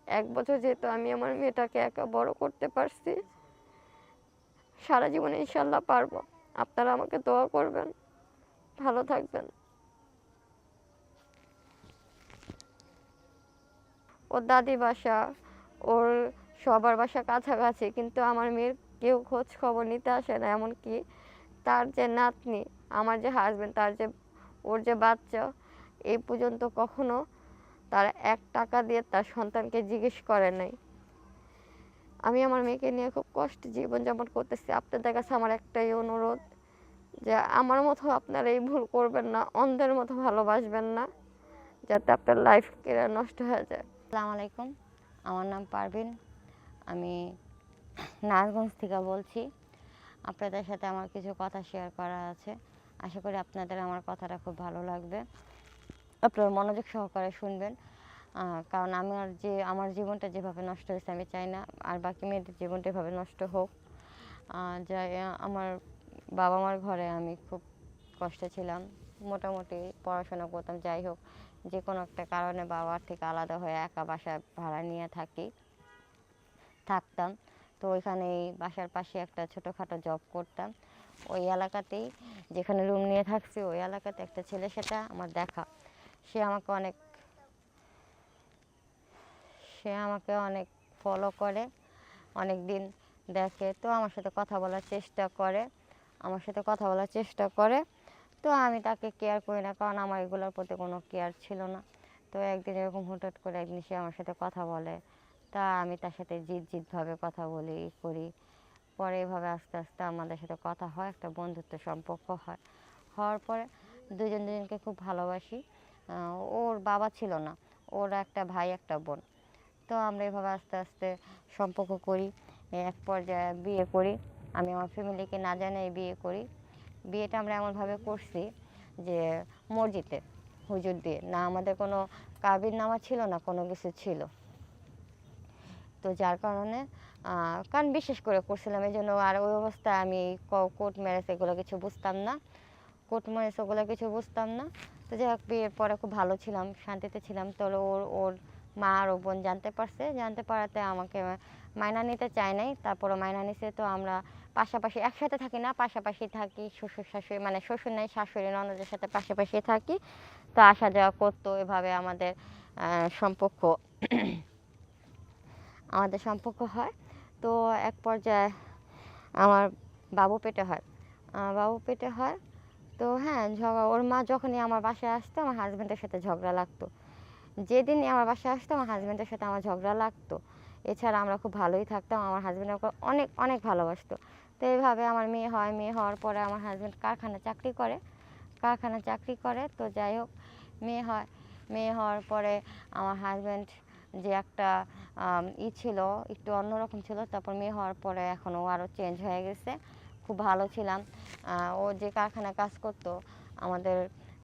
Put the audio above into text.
1 বছর যেহেতু আমি আমার মেয়েটাকে একা বড় করতে পারছি, সারা জীবনে ইনশাল্লাহ পারবো। আপনারা আমাকে দোয়া করবেন, ভালো থাকবেন। ওর দাদি বাসা, ওর সবার বাসা কাছাকাছি, কিন্তু আমার মেয়ের কেউ খোঁজ খবর নিতে আসে না। এমনকি তার যে নাতনি, আমার যে হাজবেন্ড, তার যে ওর যে বাচ্চা, এই পর্যন্ত কখনো তার 1 টাকা দিয়ে তার সন্তানকে জিজ্ঞেস করে নাই। আমি আমার মেয়েকে নিয়ে খুব কষ্টে জীবনযাপন করতেছি। আপনাদের কাছে আমার একটাই অনুরোধ, যে আমার মতো আপনারা এই ভুল করবেন না, অন্ধের মতো ভালোবাসবেন না, যাতে আপনার লাইফ কেরিয়ার নষ্ট হয়ে যায়। আসসালামু আলাইকুম, আমার নাম পারভিন। আমি নারায়ণগঞ্জ থেকে বলছি। আপনাদের সাথে আমার কিছু কথা শেয়ার করা আছে। আশা করি আপনাদের আমার কথাটা খুব ভালো লাগবে। আপনারা মনোযোগ সহকারে শুনবেন, কারণ আমার জীবনটা যেভাবে নষ্ট হয়েছে আমি চাই না আর বাকি মেয়েদের জীবনটা এভাবে নষ্ট হোক। যাই আমার বাবা মার ঘরে আমি খুব কষ্টে ছিলাম, মোটামুটি পড়াশোনা করতাম। যাই হোক, যে কোনো একটা কারণে বাবার থেকে আলাদা হয়ে একা বাসা ভাড়া নিয়ে থাকতাম। তো ওইখানেই বাসার পাশে একটা ছোটোখাটো জব করতাম। ওই এলাকাতেই, যেখানে রুম নিয়ে থাকছি ওই এলাকাতে একটা ছেলের সাথে আমার দেখা। সে আমাকে অনেক ফলো করে, অনেক দিন দেখে, তো আমার সাথে কথা বলার চেষ্টা করে। তো আমি তাকে কেয়ার করি না, কারণ আমার এগুলোর প্রতি কোনো কেয়ার ছিল না। তো একদিন এরকম হঠাৎ করে একদিন সে আমার সাথে কথা বলে, তা আমি তার সাথে জিদভাবে কথা বলি করি। পরে এভাবে আস্তে আস্তে আমাদের সাথে কথা হয়, একটা বন্ধুত্ব সম্পর্ক হওয়ার পরে দুজনকে খুব ভালোবাসি। ওর বাবা ছিল না, ওর একটা ভাই একটা বোন। তো আমরা এভাবে আস্তে আস্তে সম্পর্ক করি, এক পর্যায়ে বিয়ে করি। আমি আমার ফ্যামিলিকে না জানিয়ে বিয়ে করি। বিয়েটা আমরা এমনভাবে করছি যে মসজিদে হুজুর দিয়ে, না আমাদের কোনো কাবির নামা ছিল না, কোনো কিছু ছিল। তো যার কারণে কারণ বিশেষ করে করছিলাম এই জন্য। আর ওই অবস্থায় আমি কোর্ট ম্যারেজ এগুলো কিছু বুঝতাম না। তো যাই হোক, বিয়ের পরে খুব ভালো ছিলাম, শান্তিতে ছিলাম। তো ওর মা আর ও বোন জানতে পারাতে আমাকে মাইনা নিতে চায় নাই। তারপরও মাইনা নিছে। তো আমরা পাশাপাশি একসাথে থাকি না, পাশাপাশি থাকি। শ্বশুর শাশুড়ি, মানে শ্বশুর নাই, শাশুড়ি ননদের সাথে পাশাপাশি থাকি। তো আসা যাওয়া করতো, এভাবে সম্পর্ক হয়। তো এক পর্যায়ে আমার বাবু পেটে হয়। তো হ্যাঁ, ওর মা যখনই আমার বাসায় আসতো আমার হাজব্যান্ডের সাথে ঝগড়া লাগতো। যেদিনই আমার বাসায় আসতো আমার হাজব্যান্ডের সাথে আমার ঝগড়া লাগতো। এছাড়া আমরা খুব ভালোই থাকতাম, আমার হাজব্যান্ড আমাকে অনেক অনেক ভালোবাসতো। তো এইভাবে আমার মেয়ে হওয়ার পরে আমার হাজব্যান্ড কারখানায় চাকরি করে। তো যাই হোক, মেয়ে হওয়ার পরে আমার হাজব্যান্ড যে একটা ছিল, একটু অন্যরকম ছিল। তারপর মেয়ে হওয়ার পরে এখন ও আরও চেঞ্জ হয়ে গেছে, খুব ভালো ছিলাম। ও যে কারখানায় কাজ করতো, আমাদের